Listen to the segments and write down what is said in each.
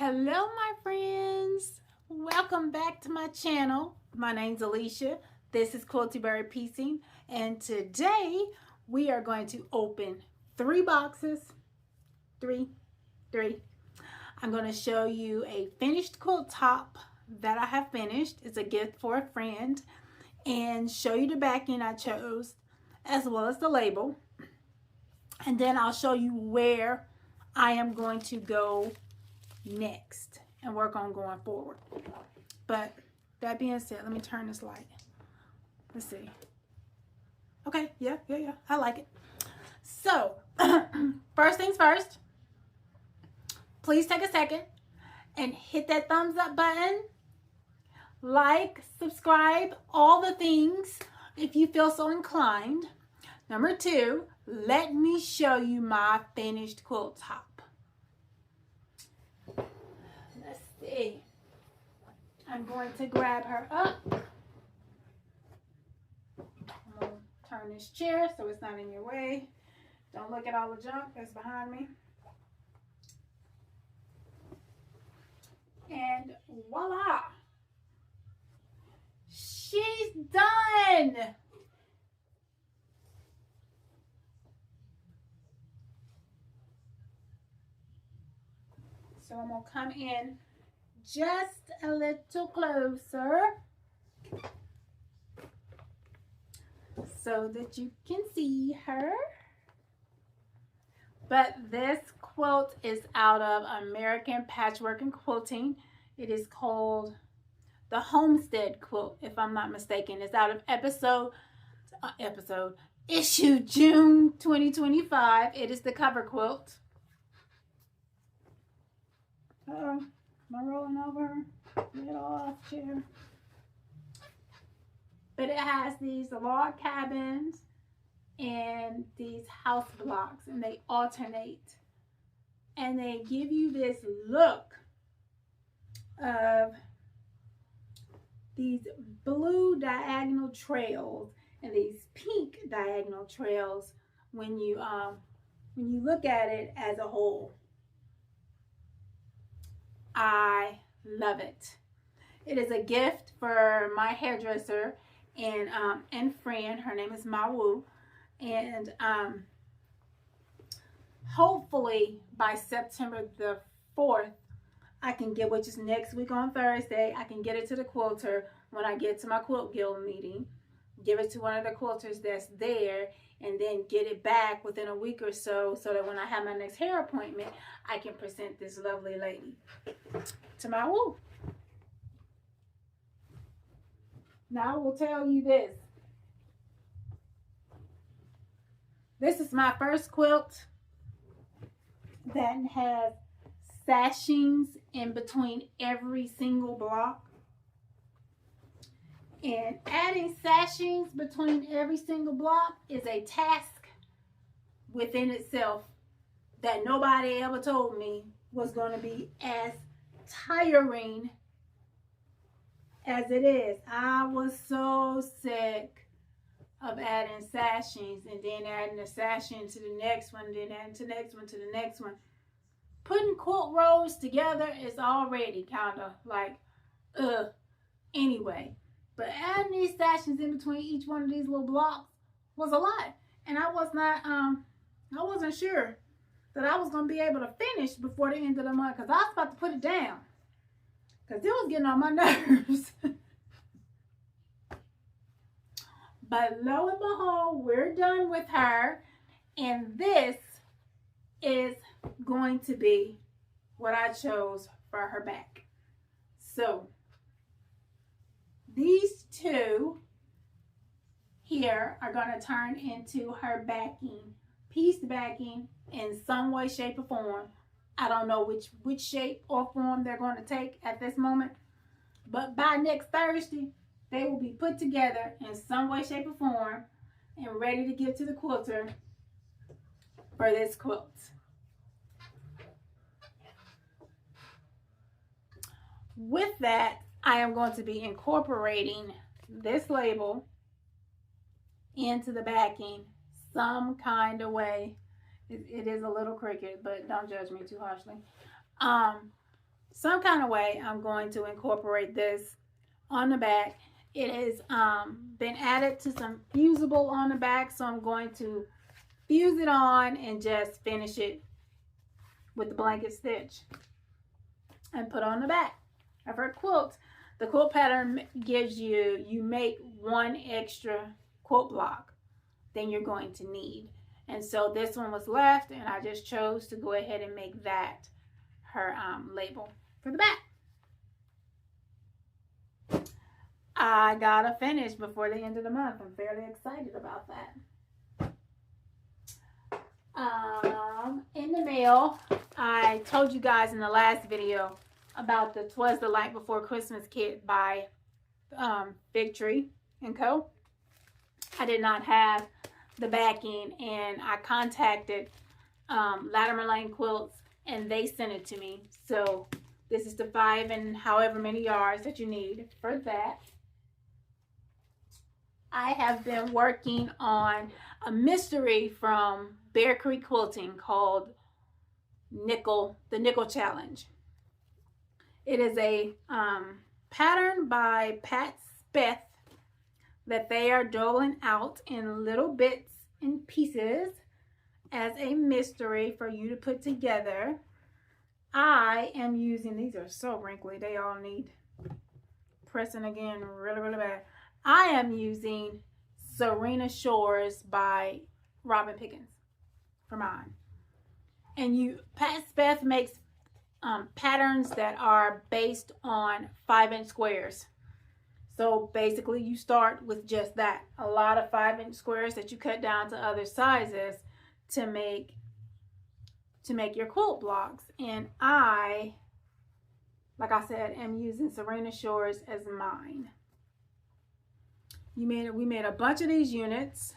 Hello my friends, welcome back to my channel. My name's Alicia. This is Quilty Berry Piecing, and today we are going to open 3 boxes. Three. I'm going to show you a finished quilt top that I have finished. It's a gift for a friend, and show you the backing I chose as well as the label, and then I'll show you where I am going to go next and work on going forward. But that being said, let me turn this light. Let's see. Okay, yeah, I like it. So first things first, please take a second and hit that thumbs up button, like, subscribe, all the things if you feel so inclined. Number 2, let me show you my finished quilt top. Let's see. I'm going to grab her up. I'm going to turn this chair so it's not in your way. Don't look at all the junk that's behind me. And voila! She's done! So I'm going to come in just a little closer so that you can see her. But this quilt is out of American Patchwork and Quilting. It is called the Homestead Quilt, if I'm not mistaken. It's out of issue June 2025. It is the cover quilt. Uh-oh, am I rolling over? Get off, chair. But it has these log cabins and these house blocks, and they alternate. And they give you this look of these blue diagonal trails and these pink diagonal trails when you look at it as a whole. I love it. It is a gift for my hairdresser and friend. Her name is Mawu, and hopefully by September the 4th, I can get, which is next week on Thursday, I can get it to the quilter when I get to my Quilt Guild meeting. Give it to one of the quilters that's there, and then get it back within a week or so, so that when I have my next hair appointment, I can present this lovely lady to my woo. Now I will tell you this. This is my first quilt that has sashings in between every single block. And adding sashings between every single block is a task within itself that nobody ever told me was going to be as tiring as it is. I was so sick of adding sashings and then adding the sashing to the next one, then adding to the next one, to the next one. Putting quilt rows together is already kind of like, anyway. But adding these sashings in between each one of these little blocks was a lot. And I wasn't sure that I was going to be able to finish before the end of the month, because I was about to put it down, because it was getting on my nerves. But lo and behold, we're done with her. And this is going to be what I chose for her back. So these two here are going to turn into her backing, pieced backing in some way, shape, or form. I don't know which shape or form they're going to take at this moment, but by next Thursday, they will be put together in some way, shape, or form and ready to give to the quilter for this quilt. With that, I am going to be incorporating this label into the backing some kind of way. It is a little crooked, but don't judge me too harshly. some kind of way I'm going to incorporate this on the back. It has been added to some fusible on the back, so I'm going to fuse it on and just finish it with the blanket stitch and put on the back of her quilt. The quilt pattern gives you make one extra quilt block than you're going to need. And so this one was left, and I just chose to go ahead and make that her label for the back. I gotta finish before the end of the month. I'm fairly excited about that. In the mail, I told you guys in the last video about the 'Twas the Light Before Christmas kit by Big Tree & Co. I did not have the backing, and I contacted Latimer Lane Quilts, and they sent it to me. So this is the 5 and however many yards that you need for that. I have been working on a mystery from Bear Creek Quilting called the Nickel Challenge. It is a pattern by Pat Speth that they are doling out in little bits and pieces as a mystery for you to put together. I am using, these are so wrinkly, they all need pressing again really bad. I am using Serena Shores by Robin Pickens for mine. And Pat Speth makes patterns that are based on 5-inch squares. So basically you start with just that, a lot of 5-inch squares that you cut down to other sizes to make your quilt blocks. And I, like I said, am using Serena Shores as mine. We made a bunch of these units.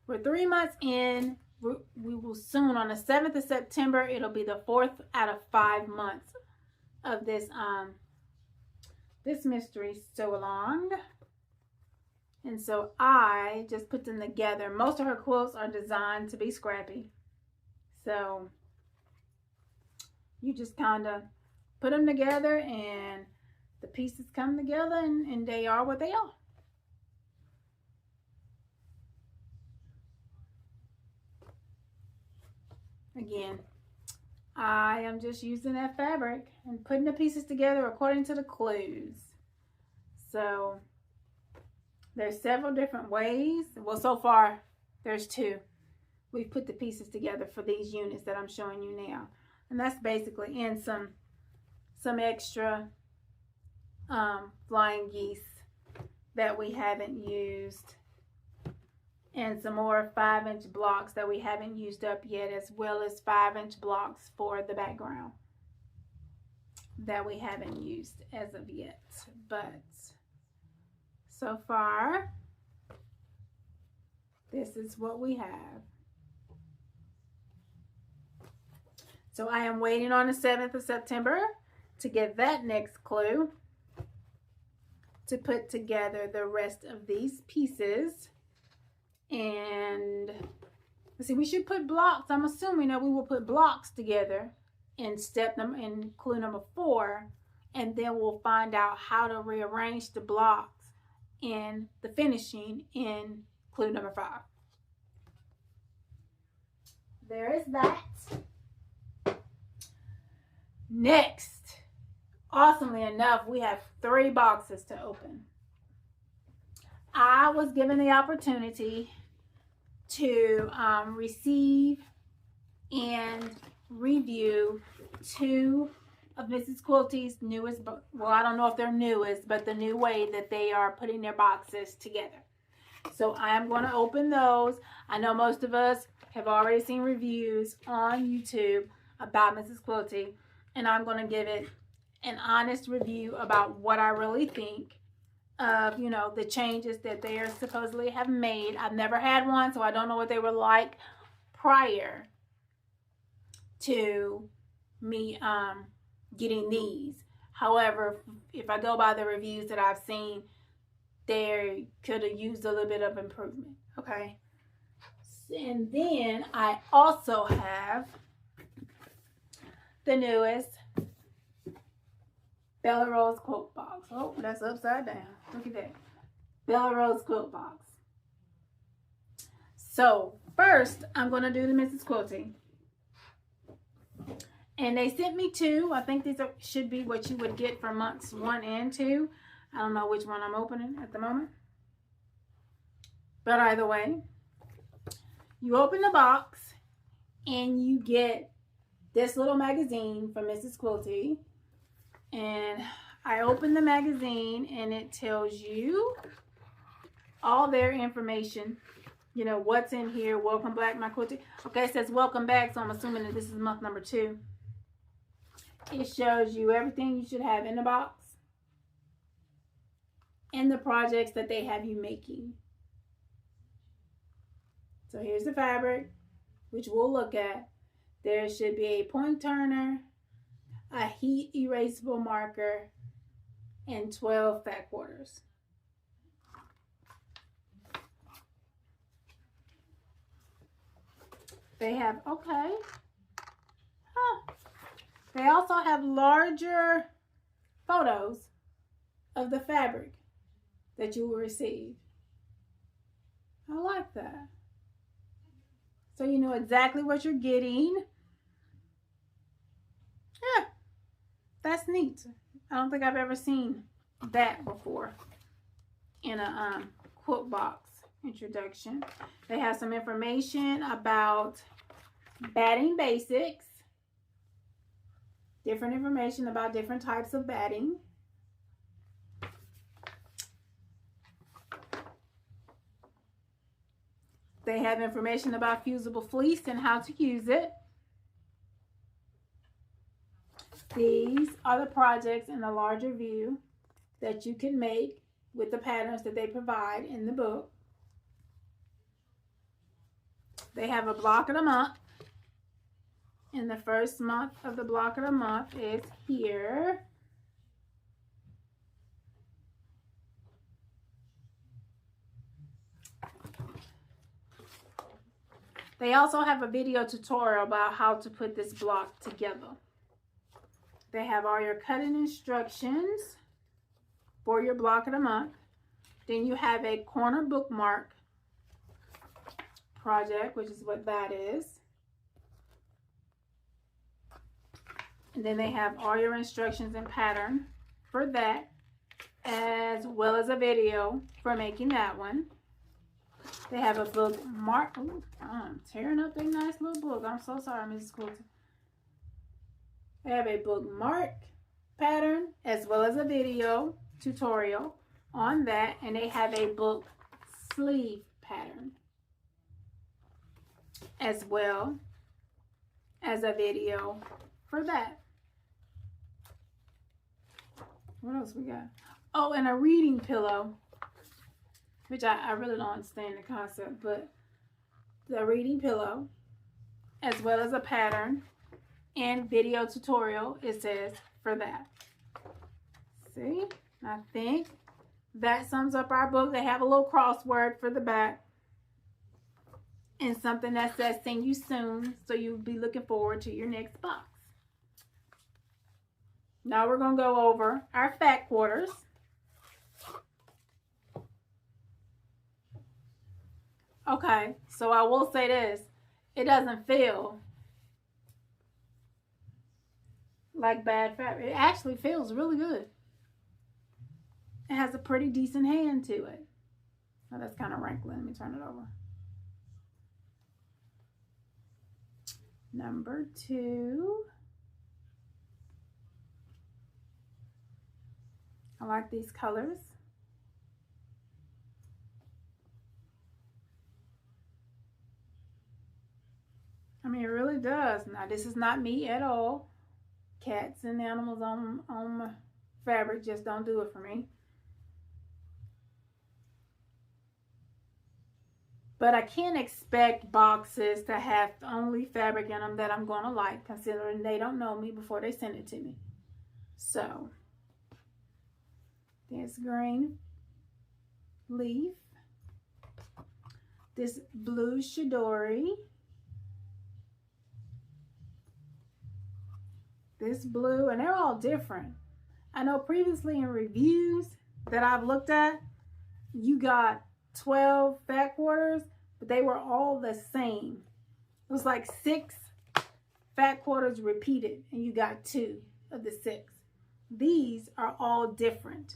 We're 3 months in. We will soon, on the 7th of September, it'll be the 4th out of 5 months of this this mystery sew along. And so I just put them together. Most of her quilts are designed to be scrappy, so you just kind of put them together and the pieces come together, and they are what they are. Again, I am just using that fabric and putting the pieces together according to the clues. So there's several different ways. Well, so far there's 2. We've put the pieces together for these units that I'm showing you now. And that's basically in some extra flying geese that we haven't used, and some more 5-inch blocks that we haven't used up yet, as well as 5-inch blocks for the background that we haven't used as of yet. But so far, this is what we have. So I am waiting on the 7th of September to get that next clue to put together the rest of these pieces. And let's see, we should put blocks. I'm assuming that we will put blocks together in clue number 4, and then we'll find out how to rearrange the blocks in the finishing in clue number 5. There is that. Next, awesomely enough, we have 3 boxes to open. I was given the opportunity to receive and review 2 of Mrs. Quilty's newest, well, I don't know if they're newest, but the new way that they are putting their boxes together. So I am going to open those. I know most of us have already seen reviews on YouTube about Mrs. Quilty, and I'm going to give it an honest review about what I really think of, you know, the changes that they are supposedly have made. I've never had one, so I don't know what they were like prior to me getting these. However, if I go by the reviews that I've seen, they could have used a little bit of improvement. Okay. And then I also have the newest Bella Rose Quilt Box. Oh, that's upside down. Look at that. Bella Rose Quilt Box. So, first, I'm going to do the Mrs. Quilty. And they sent me two. I think these should be what you would get for months 1 and 2. I don't know which one I'm opening at the moment. But either way, you open the box and you get this little magazine from Mrs. Quilty. And I open the magazine and it tells you all their information. You know, what's in here. Welcome back, my Quilty. Okay, it says welcome back, so I'm assuming that this is month number 2. It shows you everything you should have in the box and the projects that they have you making. So here's the fabric, which we'll look at. There should be a point turner, a heat erasable marker, and 12 fat quarters. They have, okay. Huh. They also have larger photos of the fabric that you will receive. I like that. So you know exactly what you're getting. Yeah, that's neat. I don't think I've ever seen that before in a quilt box introduction. They have some information about batting basics. Different information about different types of batting. They have information about fusible fleece and how to use it. These are the projects in a larger view that you can make with the patterns that they provide in the book. They have a block of the month. And the first month of the block of the month is here. They also have a video tutorial about how to put this block together. They have all your cutting instructions for your block of the month. Then you have a corner bookmark project, which is what that is. And then they have all your instructions and pattern for that, as well as a video for making that one. They have a bookmark. Oh, I'm tearing up their nice little book. I'm so sorry, Mrs. Quilty. They have a bookmark pattern as well as a video tutorial on that. And they have a book sleeve pattern as well as a video for that. What else we got? Oh, and a reading pillow, which I really don't understand the concept, but the reading pillow, as well as a pattern and video tutorial, it says, for that. See, I think that sums up our book. They have a little crossword for the back and something that says, "Send you soon," so you'll be looking forward to your next box. Now we're going to go over our fat quarters. Okay, so I will say this. It doesn't feel like bad fabric. It actually feels really good. It has a pretty decent hand to it. Oh, that's kind of wrinkly. Let me turn it over. Number 2. I like these colors. I mean, it really does. Now, this is not me at all. Cats and animals on my fabric just don't do it for me. But I can't expect boxes to have only fabric in them that I'm going to like, considering they don't know me before they send it to me. So, this green leaf, this blue shadori, this blue, and they're all different. I know previously in reviews that I've looked at, you got 12 fat quarters, but they were all the same. It was like 6 fat quarters repeated, and you got 2 of the 6. These are all different.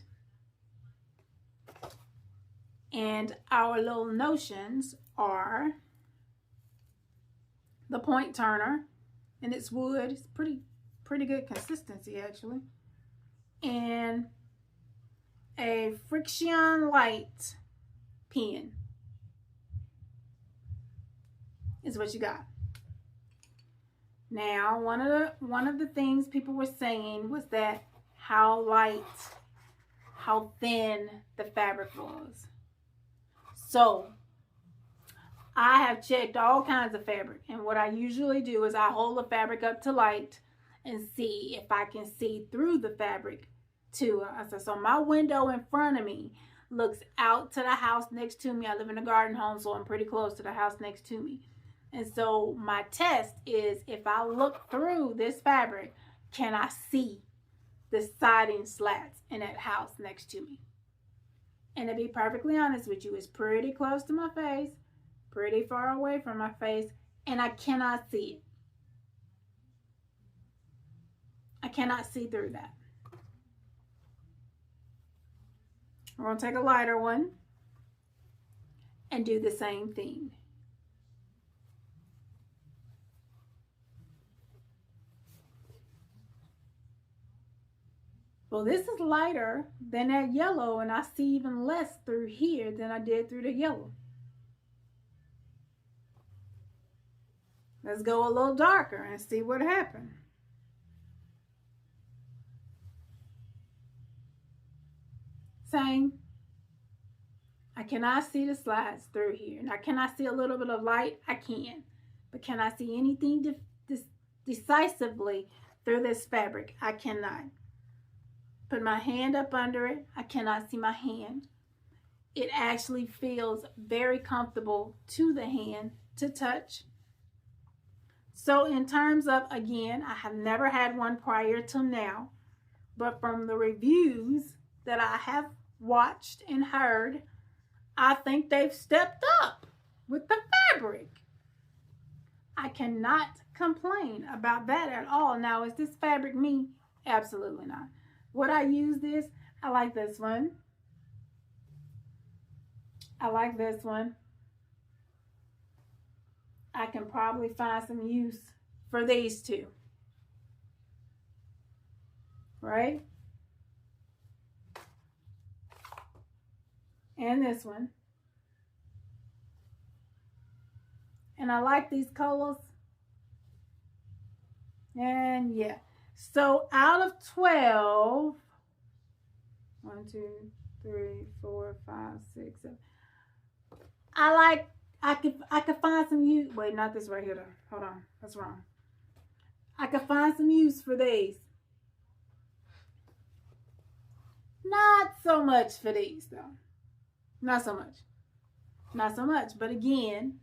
And our little notions are the point turner, and it's wood. It's pretty good consistency actually. And a friction light pen is what you got. Now, one of the things people were saying was that how light, how thin the fabric was. So I have checked all kinds of fabric, and what I usually do is I hold the fabric up to light and see if I can see through the fabric too. So my window in front of me looks out to the house next to me. I live in a garden home, so I'm pretty close to the house next to me. And so my test is, if I look through this fabric, can I see the siding slats in that house next to me? And to be perfectly honest with you, it's pretty close to my face, pretty far away from my face, and I cannot see it. I cannot see through that. We're going to take a lighter one and do the same thing. Well, this is lighter than that yellow, and I see even less through here than I did through the yellow. Let's go a little darker and see what happened. Same. I cannot see the slides through here. Now, can I see a little bit of light? I can. But can I see anything decisively through this fabric? I cannot. Put my hand up under it. I cannot see my hand. It actually feels very comfortable to the hand to touch. So in terms of, again, I have never had one prior to now, but from the reviews that I have watched and heard, I think they've stepped up with the fabric. I cannot complain about that at all. Now, is this fabric me? Absolutely not. Would I use this? I like this one. I like this one. I can probably find some use for these two. Right? And this one. And I like these colors. And yeah. So out of 12, 1, 2, 3, 4, 5, 6, 7. I could find some use. Wait, not this right here though. Hold on, that's wrong. I could find some use for these. Not so much for these though. Not so much. Not so much. But again,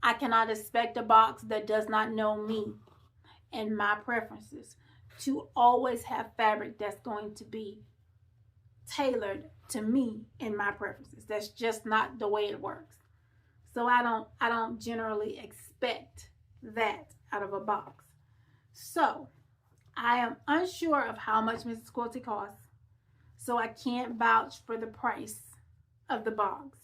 I cannot expect a box that does not know me and my preferences to always have fabric that's going to be tailored to me and my preferences. That's just not the way it works. So I don't generally expect that out of a box. So I am unsure of how much Mrs. Quilty costs, so I can't vouch for the price of the box.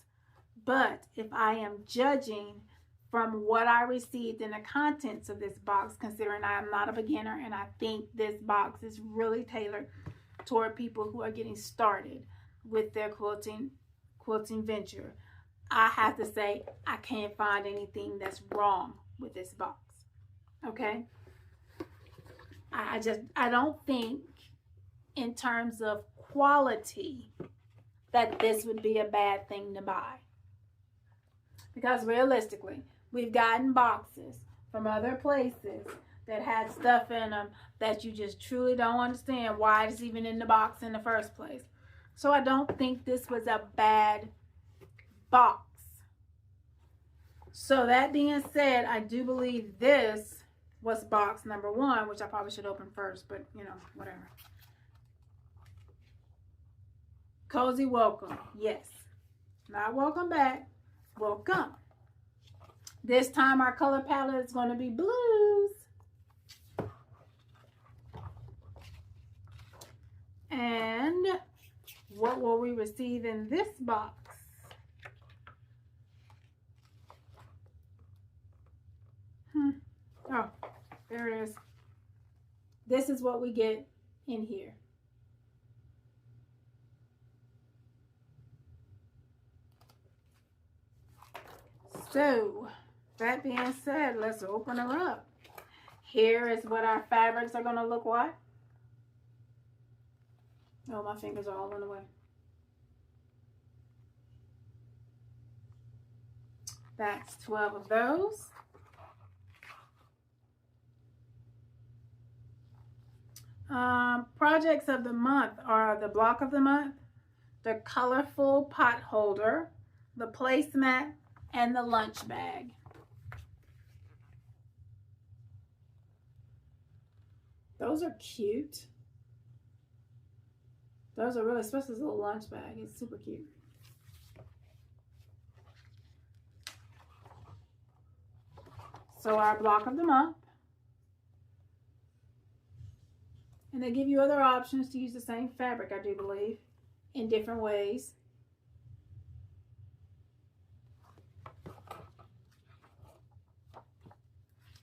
But if I am judging from what I received in the contents of this box, considering I am not a beginner and I think this box is really tailored toward people who are getting started with their quilting venture, I have to say I can't find anything that's wrong with this box. Okay? I don't think in terms of quality that this would be a bad thing to buy. Because realistically, we've gotten boxes from other places that had stuff in them that you just truly don't understand why it's even in the box in the first place. So I don't think this was a bad box. So that being said, I do believe this was box number 1, which I probably should open first, but you know, whatever. Cozy welcome. Yes. Not welcome back. Welcome. This time our color palette is going to be blues. And what will we receive in this box? Oh, there it is. This is what we get in here. So, that being said, let's open her up. Here is what our fabrics are going to look like. Oh, my fingers are all in the way. That's 12 of those. Projects of the month are the block of the month, the colorful pot holder, the placemat, and the lunch bag. Those are cute. Those are really, especially this little lunch bag. It's super cute. So our block of the month. And they give you other options to use the same fabric, I do believe, in different ways.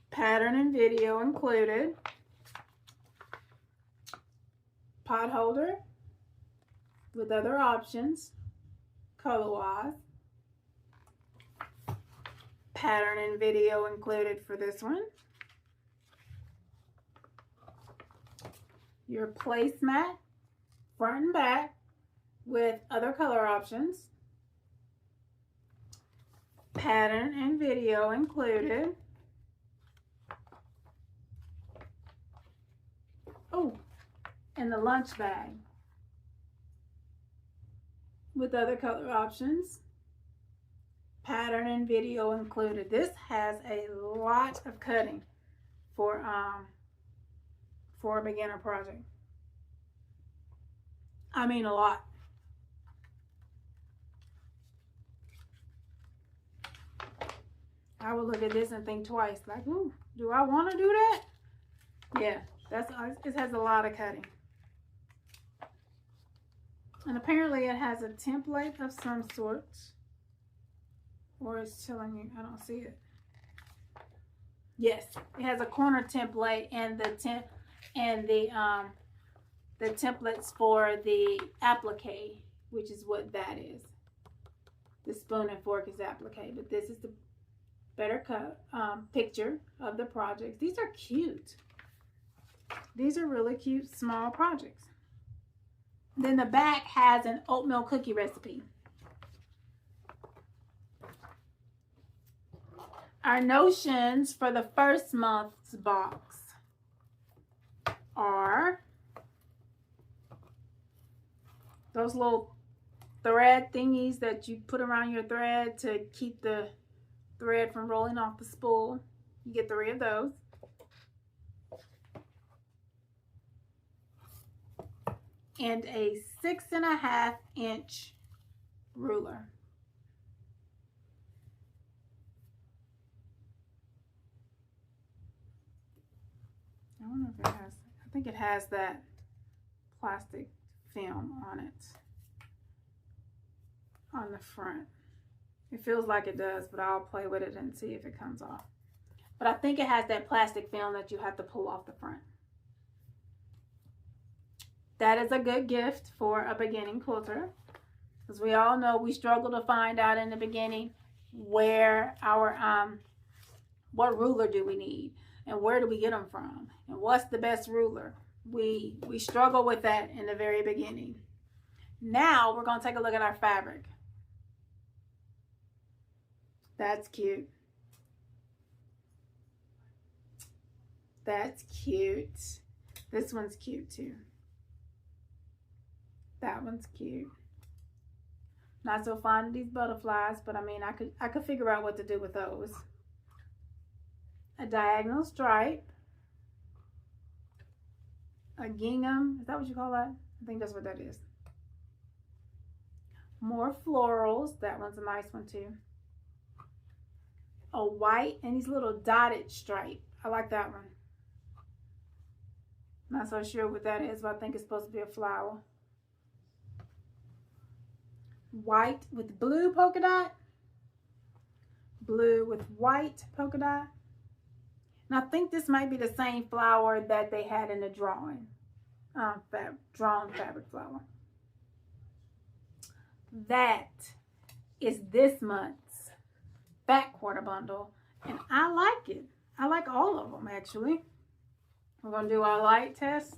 Pattern and video included. Pot holder with other options, color-wise. Pattern and video included for this one. Your placemat, front and back, with other color options. Pattern and video included. Oh, and the lunch bag with other color options. Pattern and video included. This has a lot of cutting for a beginner project. I mean, a lot. I would look at this and think twice, like, ooh, do I want to do that? Yeah, it has a lot of cutting. And apparently it has a template of some sort. Or it's telling you, I don't see it. Yes, it has a corner template and the templates for the applique, which is what that is. The spoon and fork is applique, but this is the better cut picture of the projects. These are cute. These are really cute small projects. Then the back has an oatmeal cookie recipe. Our notions for the first month's box are those little thread thingies that you put around your thread to keep the thread from rolling off the spool. You get 3 of those. And a 6.5 inch ruler. I don't know if it has, I think it has that plastic film on it, on the front. It feels like it does, but I'll play with it and see if it comes off. But I think it has that plastic film that you have to pull off the front. That is a good gift for a beginning quilter, because we all know we struggle to find out in the beginning where our what ruler do we need and where do we get them from and what's the best ruler. We struggle with that in the very beginning. Now we're going to take a look at our fabric. That's cute. That's cute. This one's cute too. That one's cute. Not so fond of these butterflies, but I mean, I could figure out what to do with those. A diagonal stripe. A gingham. Is that what you call that? I think that's what that is. More florals. That one's a nice one too. A white and these little dotted stripe. I like that one. Not so sure what that is, but I think it's supposed to be a flower. White with blue polka dot. Blue with white polka dot. And I think this might be the same flower that they had in the drawing. Drawn fabric flower. That is this month's back quarter bundle. And I like it. I like all of them, actually. We're going to do our light test.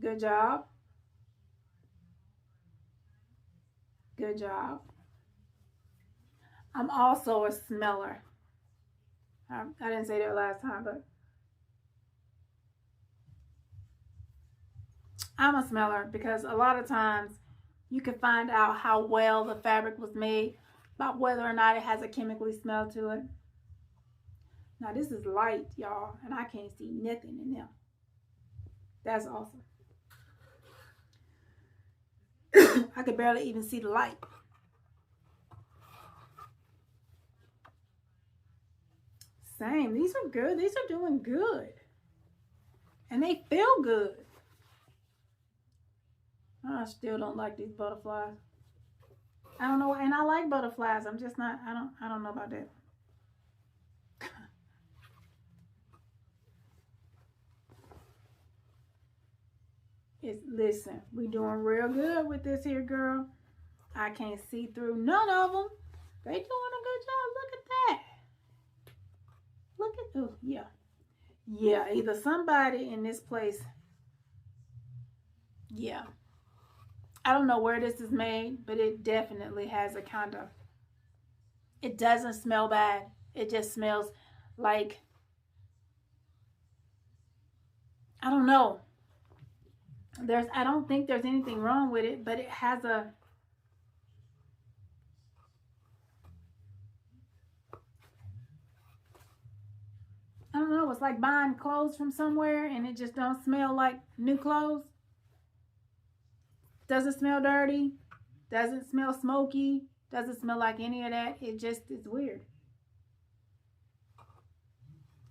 Good job. Good job. I'm also a smeller. I didn't say that last time, but I'm a smeller because a lot of times you can find out how well the fabric was made by whether or not it has a chemically smell to it. Now this is light, y'all, and I can't see nothing in there. That's awesome. I could barely even see the light. Same. These are good. These are doing good. And they feel good. I still don't like these butterflies. I don't know, and I like butterflies. I'm just not, I don't know about that. Listen, we doing real good with this here, girl. I can't see through none of them. They doing a good job. Look at that. Look at, oh, yeah. Yeah, either somebody in this place, yeah. I don't know where this is made, but it definitely has a kind of, it doesn't smell bad. It just smells like, I don't know. I don't think there's anything wrong with it, but it has a, I don't know, it's like buying clothes from somewhere and it just don't smell like new clothes. Doesn't smell dirty, doesn't smell smoky, doesn't smell like any of that. It just is weird.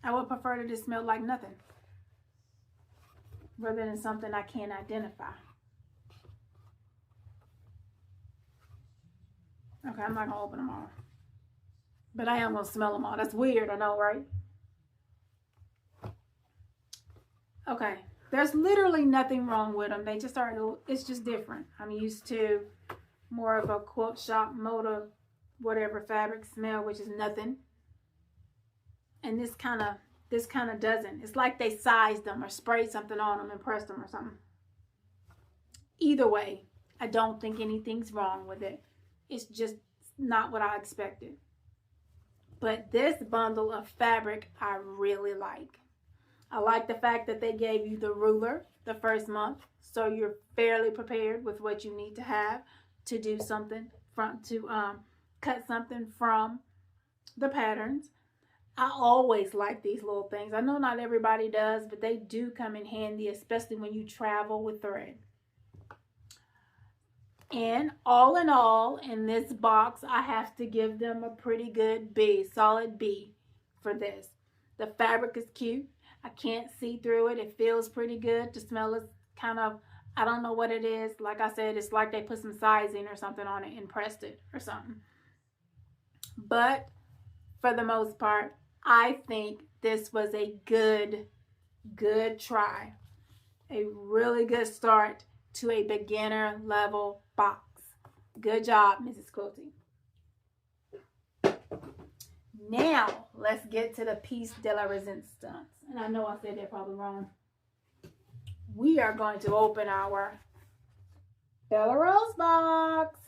I would prefer to just smell like nothing rather than something I can't identify. Okay, I'm not going to open them all. But I am going to smell them all. That's weird, I know, right? Okay, there's literally nothing wrong with them. They just are, it's just different. I'm used to more of a quilt shop motor, whatever fabric smell, which is nothing. And this kind of doesn't. It's like they sized them or sprayed something on them and pressed them or something. Either way, I don't think anything's wrong with it. It's just not what I expected. But this bundle of fabric I really like. I like the fact that they gave you the ruler the first month, so you're fairly prepared with what you need to have to do something cut something from the patterns. I always like these little things. I know not everybody does, but they do come in handy, especially when you travel with thread. And all in all, in this box, I have to give them a pretty good B, solid B for this. The fabric is cute. I can't see through it. It feels pretty good. The smell is kind of, I don't know what it is. Like I said, it's like they put some sizing or something on it and pressed it or something. But for the most part, I think this was a good try. A really good start to a beginner level box. Good job, Mrs. Quilty. Now, let's get to the piece de la resistance. And I know I said that probably wrong. We are going to open our Bella Rose box.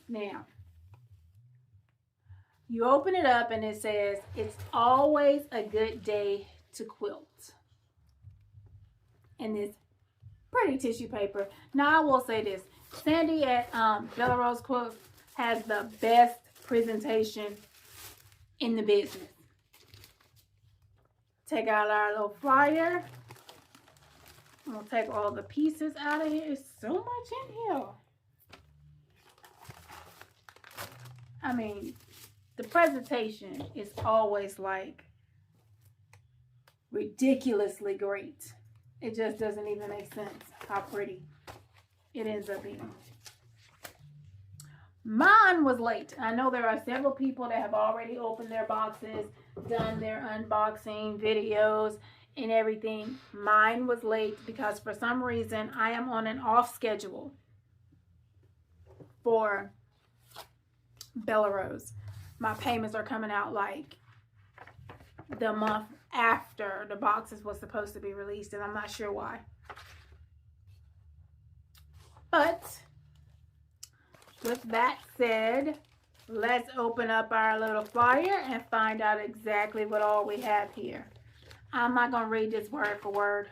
Now, you open it up and it says, it's always a good day to quilt. And this pretty tissue paper. Now, I will say this. Sandy at Bella Rose Quilt has the best presentation in the business. Take out our little flyer. I'm going to take all the pieces out of here. There's so much in here. I mean, the presentation is always like ridiculously great. It just doesn't even make sense how pretty it ends up being. Mine was late. I know there are several people that have already opened their boxes, done their unboxing videos and everything. Mine was late because for some reason I am on an off schedule for Bella Rose. My payments are coming out like the month after the boxes was supposed to be released, and I'm not sure why. But with that said, let's open up our little flyer and find out exactly what all we have here. I'm not going to read this word for word.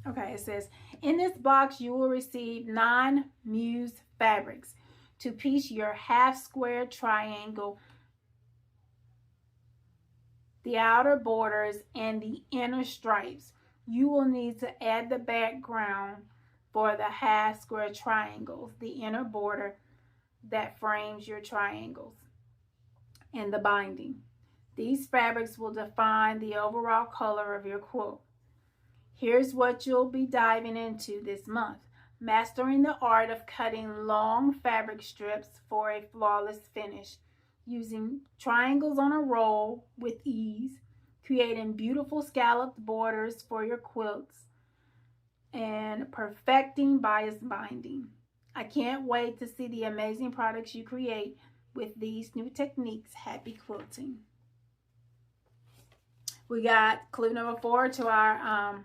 Okay, it says, in this box you will receive 9 Muse fabrics to piece your half square triangle, the outer borders, and the inner stripes. You will need to add the background for the half square triangles, the inner border that frames your triangles, and the binding. These fabrics will define the overall color of your quilt. Here's what you'll be diving into this month. Mastering the art of cutting long fabric strips for a flawless finish. Using triangles on a roll with ease. Creating beautiful scalloped borders for your quilts. And perfecting bias binding. I can't wait to see the amazing products you create with these new techniques. Happy quilting. We got clue number 4 to our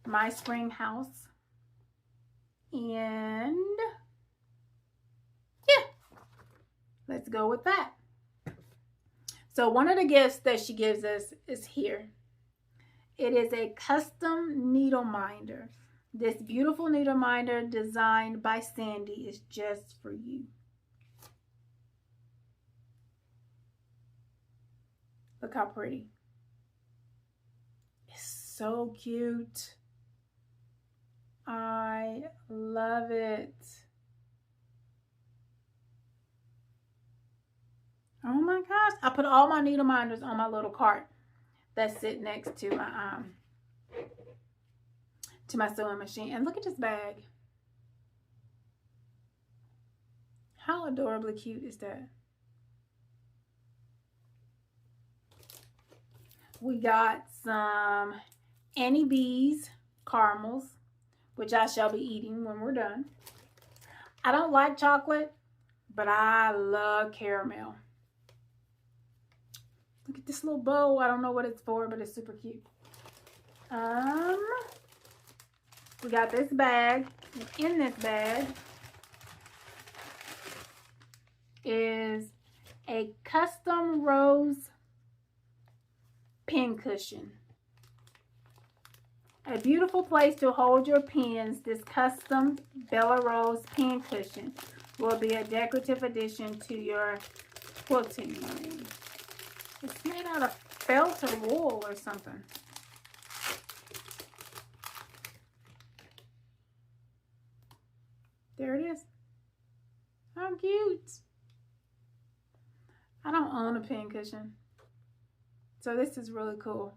My Spring House. And yeah, let's go with that. So one of the gifts that she gives us is here. It is a custom needle minder. This beautiful needle minder designed by Sandy is just for you. Look how pretty. It's so cute. I love it. Oh my gosh. I put all my needle minders on my little cart that sit next to my sewing machine. And look at this bag. How adorably cute is that? We got some Annie B's caramels, which I shall be eating when we're done. I don't like chocolate, but I love caramel. Look at this little bow. I don't know what it's for, but it's super cute. We got this bag. And in this bag is a custom rose pin cushion. A beautiful place to hold your pins. This custom Bella Rose pin cushion will be a decorative addition to your quilting room. It's made out of felt or wool or something. There it is. How cute. I don't own a pin cushion, so this is really cool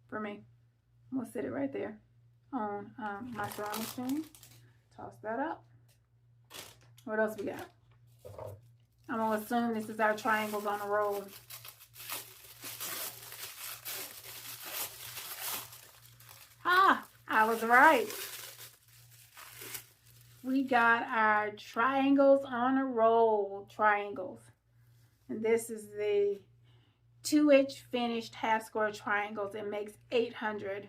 for me. I'm going to sit it right there on my sewing machine. Toss that up. What else we got? I'm going to assume this is our triangles on a roll. Ah, I was right. We got our triangles on a roll triangles. And this is the 2-inch finished half square triangles. It makes 800.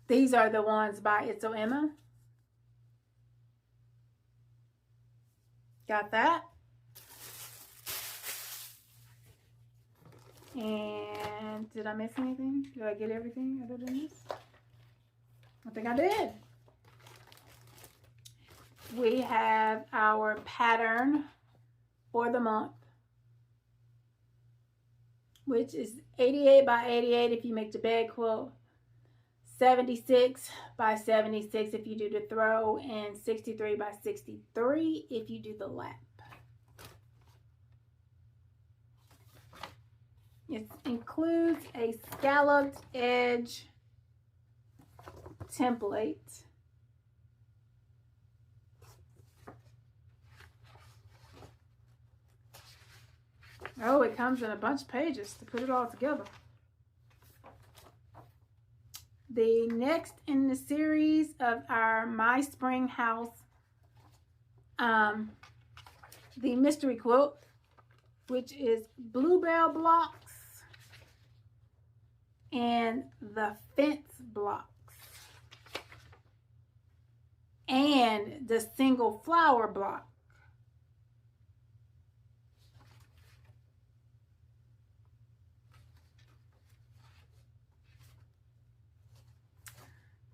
These are the ones by It's So Emma. Got that. And did I miss anything? Did I get everything other than this? I think I did. We have our pattern or the month, which is 88 by 88 if you make the bed quilt, 76 by 76 if you do the throw, and 63 by 63 if you do the lap. It includes a scalloped edge template. Oh, it comes in a bunch of pages to put it all together. The next in the series of our My Spring House, the mystery quilt, which is bluebell blocks and the fence blocks and the single flower block.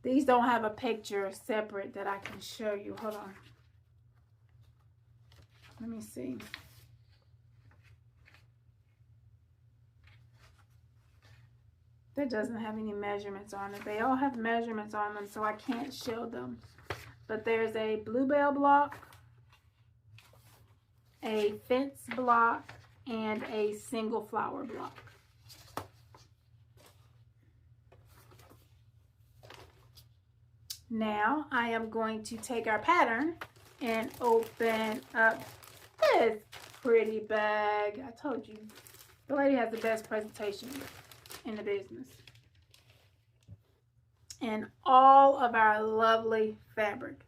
These don't have a picture separate that I can show you. Hold on. Let me see. That doesn't have any measurements on it. They all have measurements on them, so I can't show them. But there's a bluebell block, a fence block, and a single flower block. Now I am going to take our pattern and open up this pretty bag. I told you, the lady has the best presentation in the business. And all of our lovely fabric.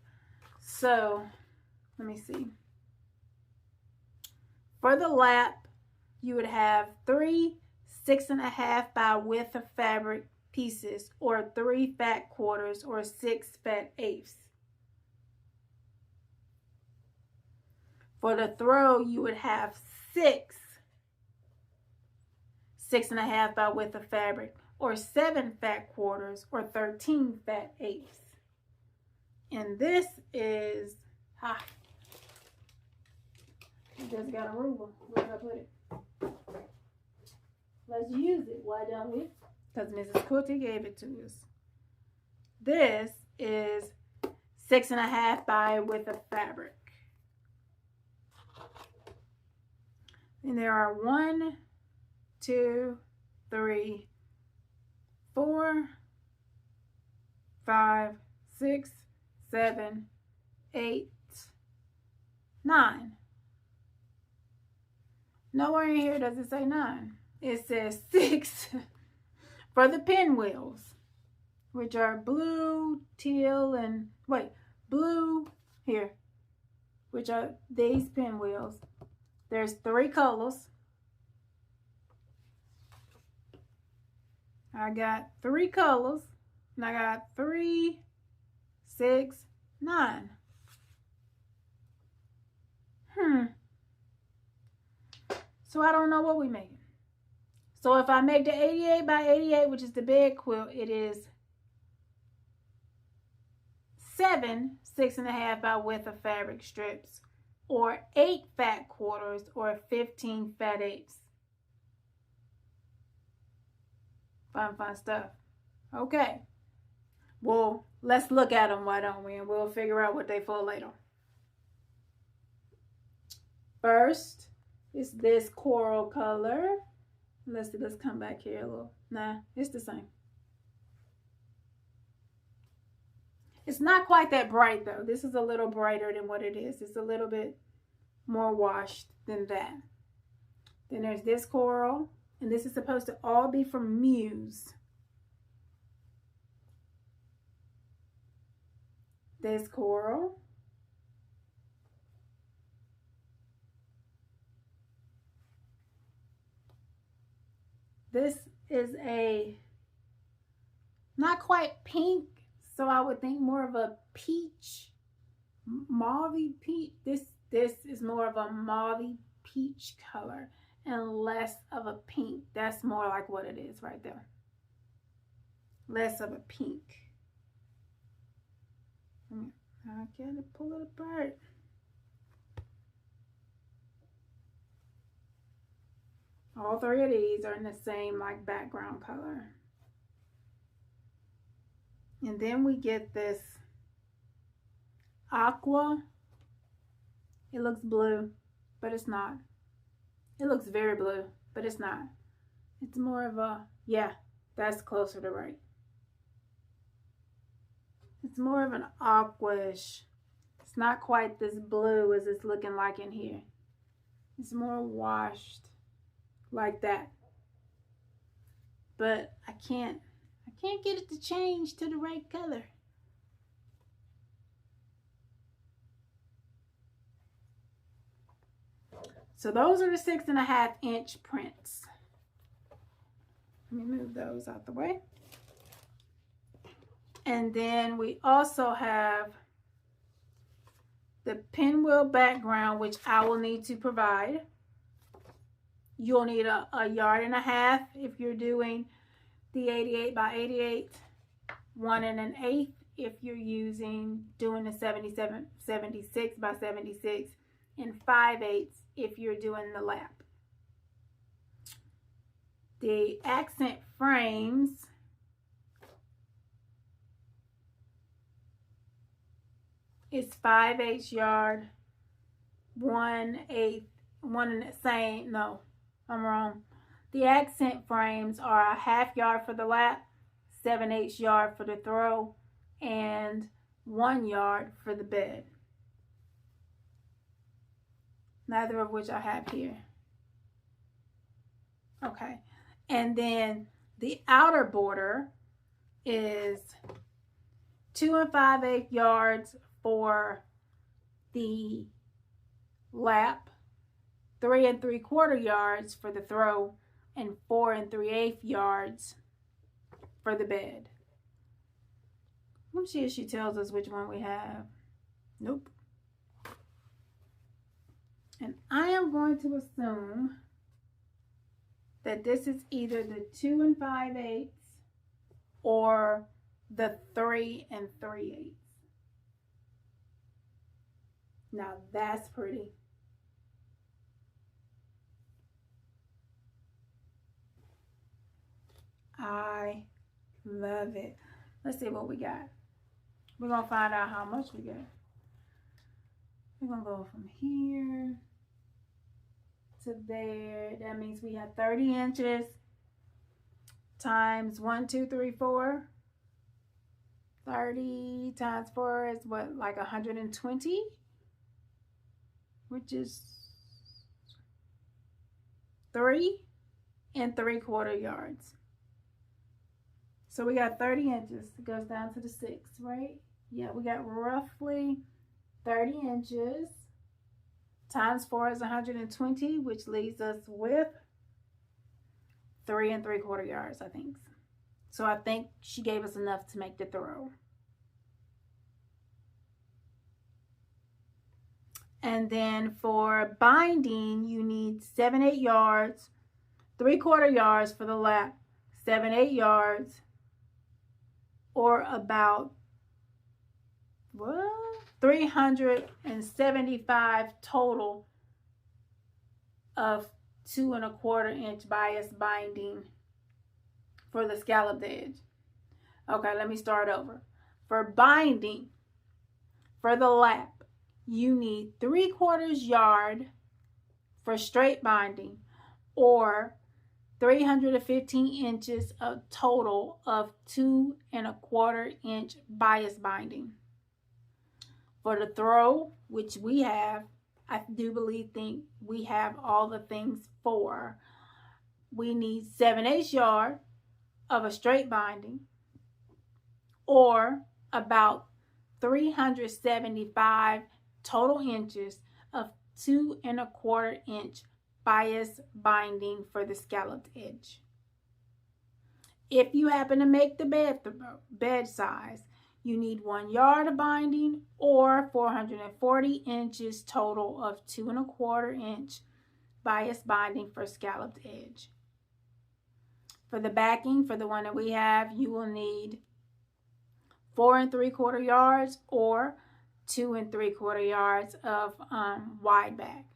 So, let me see. For the lap, you would have 3 6.5 by width of fabric pieces, or 3 fat quarters, or 6 fat eighths. For the throw, you would have 6 6.5 by width of fabric, or 7 fat quarters, or 13 fat eighths. And this is, I just got a ruler. Where did I put it? Let's use it. Why don't we? Because Mrs. Quilty gave it to us. This is 6.5 by width of fabric. And there are 1, 2, 3, 4, 5, 6, 7, 8, 9. Nowhere in here does it say 9. It says 6 for the pinwheels, which are blue, teal, and blue here, which are these pinwheels. There's 3 colors. I got 3 colors, and I got 3, 6, 9. So I don't know what we making. So if I make the 88 by 88, which is the bed quilt, it is 7 6.5 by width of fabric strips, or 8 fat quarters, or 15 fat eighths. Fun stuff. Okay. Well, let's look at them, why don't we? And we'll figure out what they for later. First is this coral color. Let's come back here a little. Nah, it's the same. It's not quite that bright though. This is a little brighter than what it is. It's a little bit more washed than that. Then there's this coral, and this is supposed to all be from Muse. This coral. This is a not quite pink, so I would think more of a peach, mauvey peach. This is more of a mauvey peach color and less of a pink. That's more like what it is right there. Less of a pink. I gotta pull it apart. All three of these are in the same like background color. And then we get this aqua. It looks blue, but it's not. It looks very blue, but it's not. It's more of a, yeah, that's closer to right. It's more of an aquish. It's not quite this blue as it's looking like in here. It's more washed like that. But I can't get it to change to the right color. So those are the 6.5 inch prints. Let me move those out the way. And then we also have the pinwheel background, which I will need to provide. You'll need a 1.5 yards if you're doing the 88 by 88, 1 1/8 if you're doing the 76 by 76, and 5/8 if you're doing the lap. The accent frames is 5/8 yard, 1/8, one in the same, no, I'm wrong. The accent frames are a 1/2 yard for the lap, 7/8 yard for the throw, and 1 yard for the bed. Neither of which I have here. Okay, and then the outer border is 2 5/8 yards for the lap, 3 3/4 yards for the throw, and 4 3/8 yards for the bed. Let me see if she tells us which one we have. Nope. And I am going to assume that this is either the 2 5/8 or the 3 3/8. Now that's pretty. I love it. Let's see what we got. We're going to find out how much we got. We're going to go from here to there. That means we have 30 inches times 1, 2, 3, 4. 30 times 4 is what, like 120? Which is 3 3/4 yards. So we got 30 inches. It goes down to the 6, right? Yeah, we got roughly 30 inches. Times 4 is 120, which leaves us with 3 3/4 yards, I think. So I think she gave us enough to make the throw. And then for binding, you need 7/8 yards, 3/4 yards for the lap, 7/8 yards, or about 375 total of 2 1/4 inch bias binding for the scalloped edge. Okay, let me start over. For binding, for the lap, you need 3/4 yard for straight binding, or 315 inches of total of 2 1/4 inch bias binding. For the throw, which we have, I do think we have all the things for, we need 7/8 yard of a straight binding, or about 375 total inches of 2 1/4 inch bias binding for the scalloped edge. If you happen to make the bed size, you need 1 yard of binding, or 440 inches total of 2 1/4 inch bias binding for scalloped edge. For the backing, for the one that we have, you will need 4 3/4 yards or 2 3/4 yards of wide back.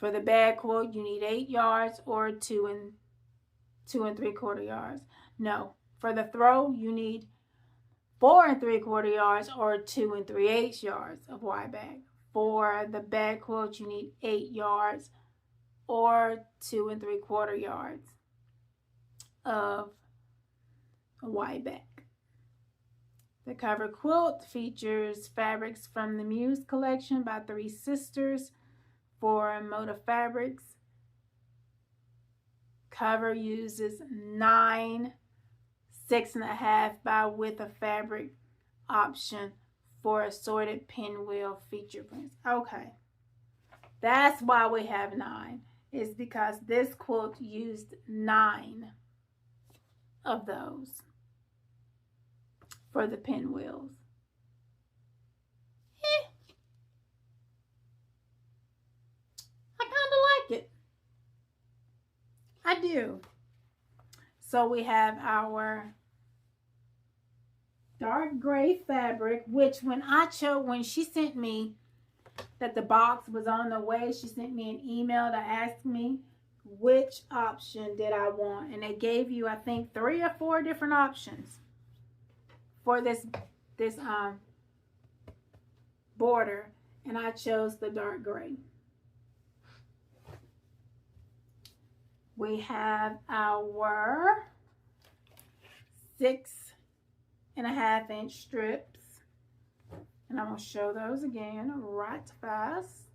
For the bag quilt, you need 8 yards or 2 3/4 yards. No, for the throw, you need 4 3/4 yards or 2 3/8 yards of wide bag. For the bag quilt, you need 8 yards or 2 3/4 yards of wide bag. The cover quilt features fabrics from the Muse collection by Three Sisters for Motive Fabrics. Cover uses 9 6.5 by width of fabric option for assorted pinwheel feature prints. Okay, that's why we have 9. Is because this quilt used 9 of those for the pinwheels. I kind of like it. I do. So we have our dark gray fabric, which when she sent me that the box was on the way, she sent me an email to ask me which option did I want, and they gave you, I think, 3 or 4 different options for this border, and I chose the dark gray. We have our 6.5 inch strips, and I'm going to show those again right fast.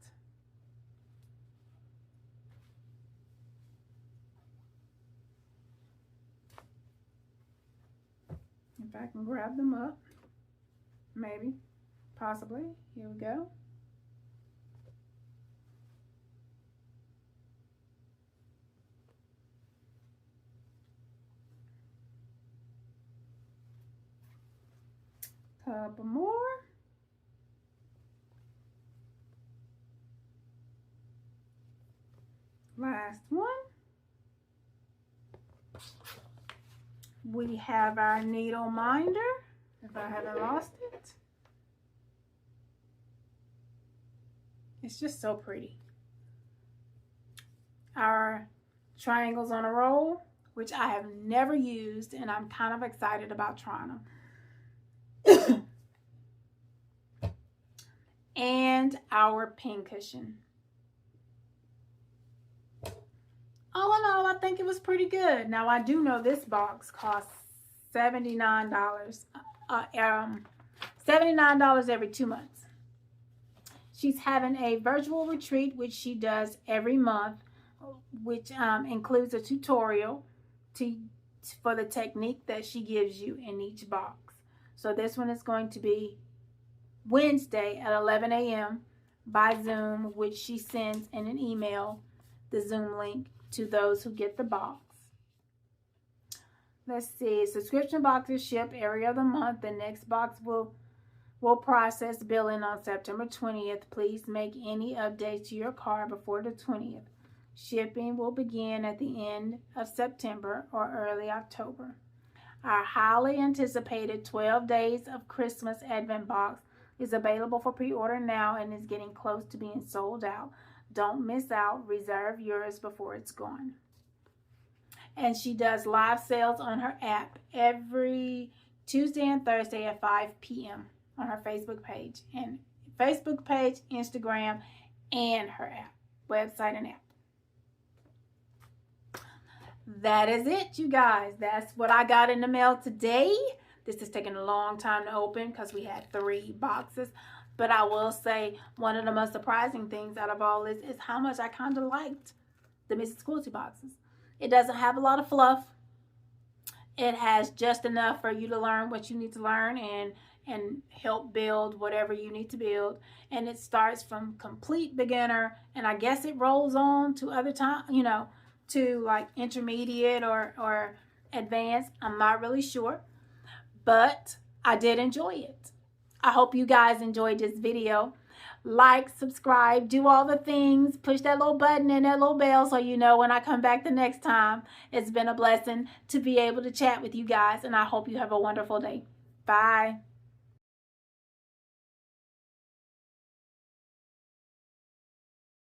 If I can grab them up, maybe, possibly. Here we go. Couple more. Last one. We have our needle minder, if I haven't lost it. It's just so pretty. Our triangles on a roll, which I have never used, and I'm kind of excited about trying them. And our pin cushion. All in all, I think it was pretty good. Now, I do know this box costs $79. $79 every 2 months. She's having a virtual retreat, which she does every month, which includes a tutorial for the technique that she gives you in each box. So this one is going to be Wednesday at 11 a.m. by Zoom, which she sends in an email, the Zoom link, to those who get the box. Let's see. Subscription boxes ship every other month. The next box will process billing on September 20th. Please make any updates to your cart before the 20th. Shipping will begin at the end of September or early October. Our highly anticipated 12 Days of Christmas Advent box is available for pre-order now and is getting close to being sold out. Don't miss out. Reserve yours before it's gone. And she does live sales on her app every Tuesday and Thursday at 5 p.m. on her Facebook page, Instagram, and her app, website and app. That is it, you guys. That's what I got in the mail today. This is taking a long time to open because we had 3 boxes. But I will say one of the most surprising things out of all this is how much I kind of liked the Mrs. Quilty boxes. It doesn't have a lot of fluff. It has just enough for you to learn what you need to learn and help build whatever you need to build. And it starts from complete beginner, and I guess it rolls on to other time, to like intermediate or advanced. I'm not really sure, but I did enjoy it. I hope you guys enjoyed this video. Like, subscribe, do all the things, push that little button and that little bell so you know when I come back the next time. It's been a blessing to be able to chat with you guys, and I hope you have a wonderful day. Bye.